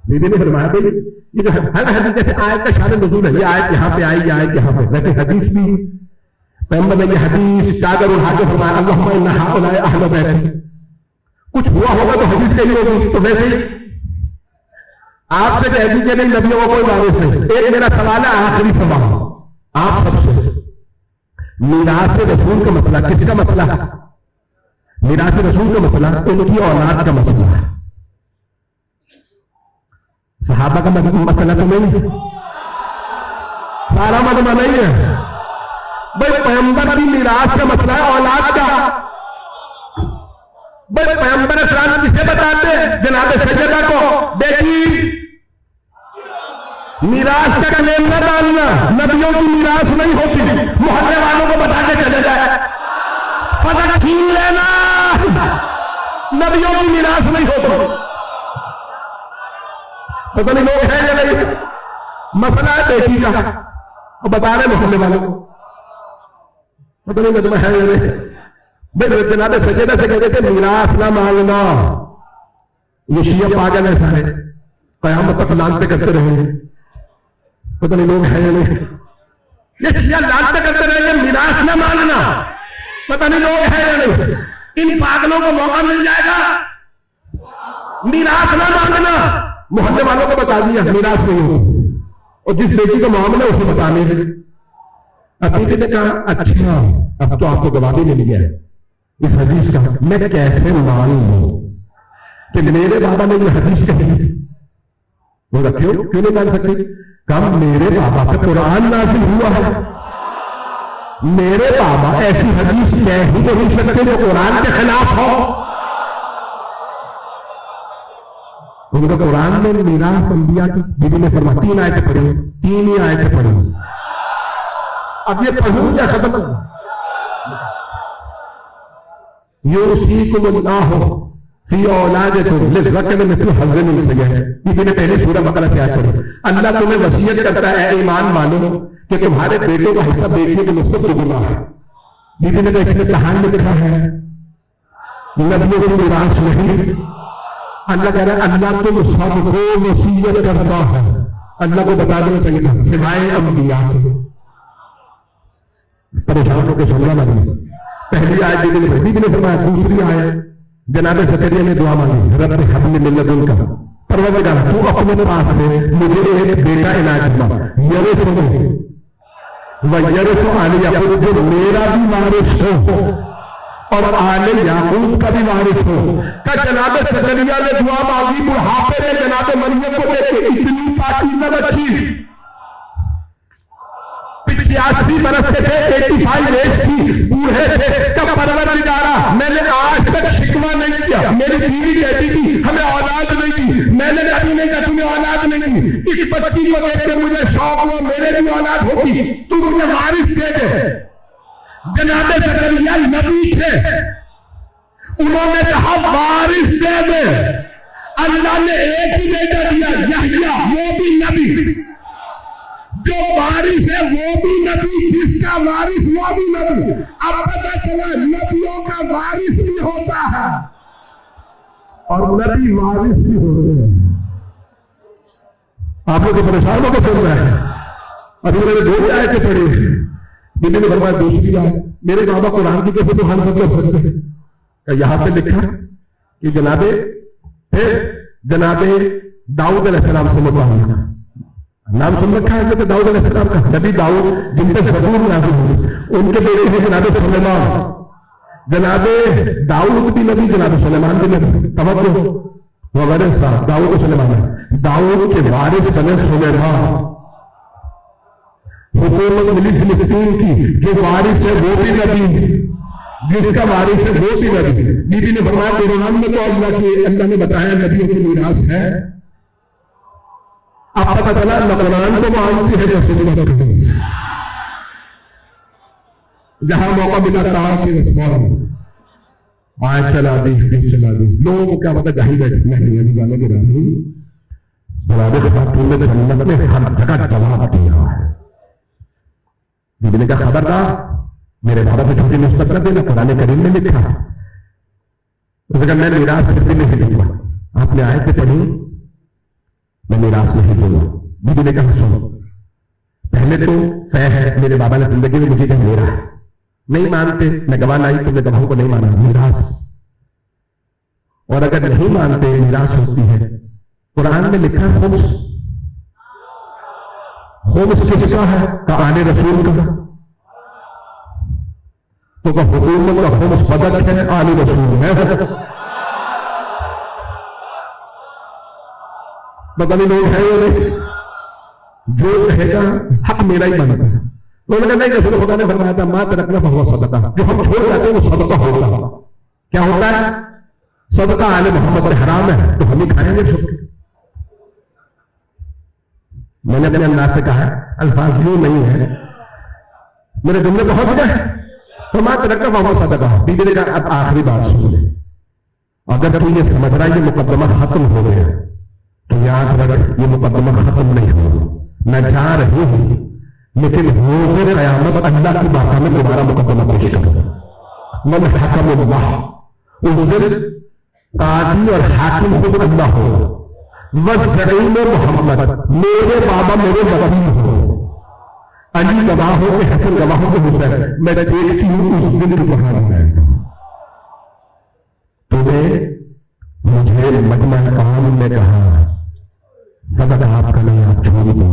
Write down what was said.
बीबी ने फरमाया भाई ये जो हर हदीस जैसे आयत का शान नज़ूल है, ये आयत यहाँ पे आई, ये आयत यहाँ पे, वैसे हदीस भी पैगंबर ने ये हदीस चादर उठा के फरमाया अल्लाहुम्मा इन्ना हाउलाए अहल बैती, कुछ हुआ होगा तो हदीस कही होगी। तो वैसे ही आपसे कह दीजिए नहीं नबियों को कोई वारिस नहीं। एक मेरा सवाल है, आखिरी सवाल आप सबसे, मीरास रसूल का मसला किसका मसला है? मीरास रसूल का मसला उनकी औलाद का मसला है, सहाबा का मसला तो नहीं है, सारा मजमा नहीं है भाई। पैगंबर की मीरास का मसला है औलाद का। भाई पैगंबर इस्लाम किसे बताते हैं? जनाब सैयदा को। बेटी मीरास का क्लेम न डालना, नबियों की मीरास नहीं होती। मोहल्ले वालों को बता के चले जाए, फटक छीन लेना, नबियों की मीरास नहीं होती। पता नहीं लोग हैं या नहीं, मसला है बेटी का और बता रहे मोहल्ले वालों को, पता नहीं मजमा है या नहीं। भाई जनाब सैयदा से कहते थे मीरास ना मांगना, ये शिया पागल है सारे, कयामत तक लानते करते रहेंगे। पता नहीं लोग हैं या नहीं, ये शिया लानते करते रहेंगे मीरास ना मांगना, पता नहीं लोग हैं या नहीं। इन पागलों को मौका मिल जाएगा, मीरास ना मांगना। मोहल्ले वालों को बता दिया मीरास नहीं हो, और जिस बेटी का मामला उसे बताने हैं। अतीत ने कहा अच्छा अब तो आपको गवाही मिल गया इस हदीस का, मैं कैसे मान लूं कि मेरे बाबा ने ये हदीस कही? वो रखियो क्यों नहीं मान सकते? कम मेरे बाबा पे कुरान नाज़िल हुआ है, मेरे बाबा ऐसी हदीस कह ही नहीं सकते जो कुरान के खिलाफ हो। उनका कुरान में मीरास अंबिया की बीबी ने फरमाया 3 आयतें पढ़ी, 3 ही आयतें पढ़ी। अब ये पढ़ूं क्या खत्म? यूसीकुमुल्लाहु फी औलादिकुम लिज़करि मिस्लु हज़्ज़िल उन्सयैन। बीबी ने पहले सूरह बकरा से आयत पढ़ी। अल्लाह तुम्हें वसीयत करता है ईमान वालों कि तुम्हारे बेटों का हिस्सा बेटियों के मुझसे दुगना है। बीबी ने तो इसमें कहानी लिखा है नबियों की मीरास नहीं। अल्लाह कह रहा है अल्लाह तुम सबको वसीयत करता है। अल्लाह को बता देना चाहिए था सिवाय अंबिया के। परेशान होकर सुनना लगी। पहली आयत बीबी ने फरमाया, दूसरी आयत जनाब ज़करिया ने दुआ मांगी रब्बि हब्ली मिन लदुनका, परवरदिगार तू अपने पास से मुझे एक बेटा इनायत फरमा, यरिसुनी व यरिसु आले याकूब, जो मेरा भी वारिस हो और आले याकूब का भी वारिस हो। का जनाब ज़करिया ने दुआ मांगी बुढ़ापे में जनाब मरियम को देखे, इतनी पाकीज़ा बच्ची 85 बरस के थे, 85 एज थी, बूढ़े थे। तब परवरदिगारा मैंने आज तक शिकवा नहीं किया। मेरी बीवी कहती थी हमें औलाद नहीं थी, मैंने कभी नहीं कहा तुम्हें औलाद नहीं थी। इस बच्ची को देख के मुझे शौक हुआ मेरे भी औलाद होगी, तू मुझे वारिस दे दे। जनाब ज़करिया नबी थे, उन्होंने कहा वारिस दे दे। अल्लाह ने एक ही बेटा दिया यहया, वो भी नबी। जो वारिस है वो भी नबी, जिसका वारिस वो भी नबी। अब पता चला नबियों का वारिस भी होता है और नबी वारिस भी होते हैं। आप लोग परेशान होकर सुन रहे हैं। अभी मैंने 2 आयतें पढ़ी, बीबी ने फरमाया दूसरी आयत मेरे बाबा कुरान की कैसे दुहान कर सकते हैं? यहां पे लिखा कि जनाबे दाऊद अलैहिस्सलाम से मुताल्लिक़ नाम सुन रखा है तो दाऊद अलैहिस्सलाम का। नबी दाऊद जिन पर ज़बूर नाज़िल हुई, उनके बेटे हैं जनाब सुलेमान। जनाब दाऊद भी नबी, जनाब सुलेमान भी नबी। तवज्जो वरिसा दाऊद और सुलेमान है। दाऊद के वारिस बने सुलेमान। हुकूमत मिली फिलिस्तीन की, जो वारिस है वो भी नबी, जिसका वारिस है वो भी नबी। बीबी ने फरमाया कुरान में तो अल्लाह ने बताया नबियों की मीरास है। अब पता चला कुरान को मानती है जो सुन्नत को। जहां मौका मिला था आयत चला दी, हदीस चला दी। लोगों को क्या पता जाहिर बैठ नहीं गाने के रानी बराबर के साथ तुमने जन्नत में हर जगह जवाब दिया है। बीबी ने कहा खबरदार मेरे बाबा से छोटी निस्बत न देना, कुरान करीम में लिखा। उसने कहा मैं मीरास किसी नहीं दूंगा। आपने आयत पढ़ी मैं मीरास नहीं दूंगा। बीबी ने कहा सुनो, पहले तो फै है, मेरे बाबा ने जिंदगी में मुझे कहा मेरा है, नहीं मानते मैं गवाह लाई, तुमने गवाहों को नहीं माना, मीरास। और अगर नहीं मानते मीरास होती है, कुरान में लिखा है होम्स, होम्स किसका है? का आने रसूल का। तो का हुकूमत का होम्स बदल है, आने रसूल है। बदली लोग है वो नहीं, जो कहेगा हक मेरा ही बनता है। उन्होंने नहीं, रसूल खुदा ने फरमाया था मां तरकना फहुवा सदका, जो हम छोड़ जाते हैं वो सदका होगा। क्या होता है? सदका आले मोहम्मद पे हराम है, तो हम ही खाएंगे छुप के। मैंने अपने अंदाज से कहा, अल्फाज यूं नहीं है, मेरे जुमले बहुत गए, तो मां तरकना फहुवा सदका। बीबी ने कहा अब आखिरी बात सुन ले, अगर तू ये समझ रहा है ये मुकदमा खत्म हो गया, तो याद रख ये मुकदमा खत्म नहीं होगा। मैं जा रही हूं, लेकिन रोज़े क़यामत अल्लाह की बारगाह में दोबारा मुकदमा पेश करूंगा। मन हकमुल्लाह, उस दिन काजी और हाकिम खुद अल्लाह होगा। वज़ईम मोहम्मद, मेरे बाबा मेरे वकील हो, अली गवाह हो के हसन गवाह हो के हुसैन, मैं देखती हूं उस दिन वहां जाएगा। तुम्हें मुझे मजमा आम ने कहा सदका आपका नहीं, आप छोड़ दो।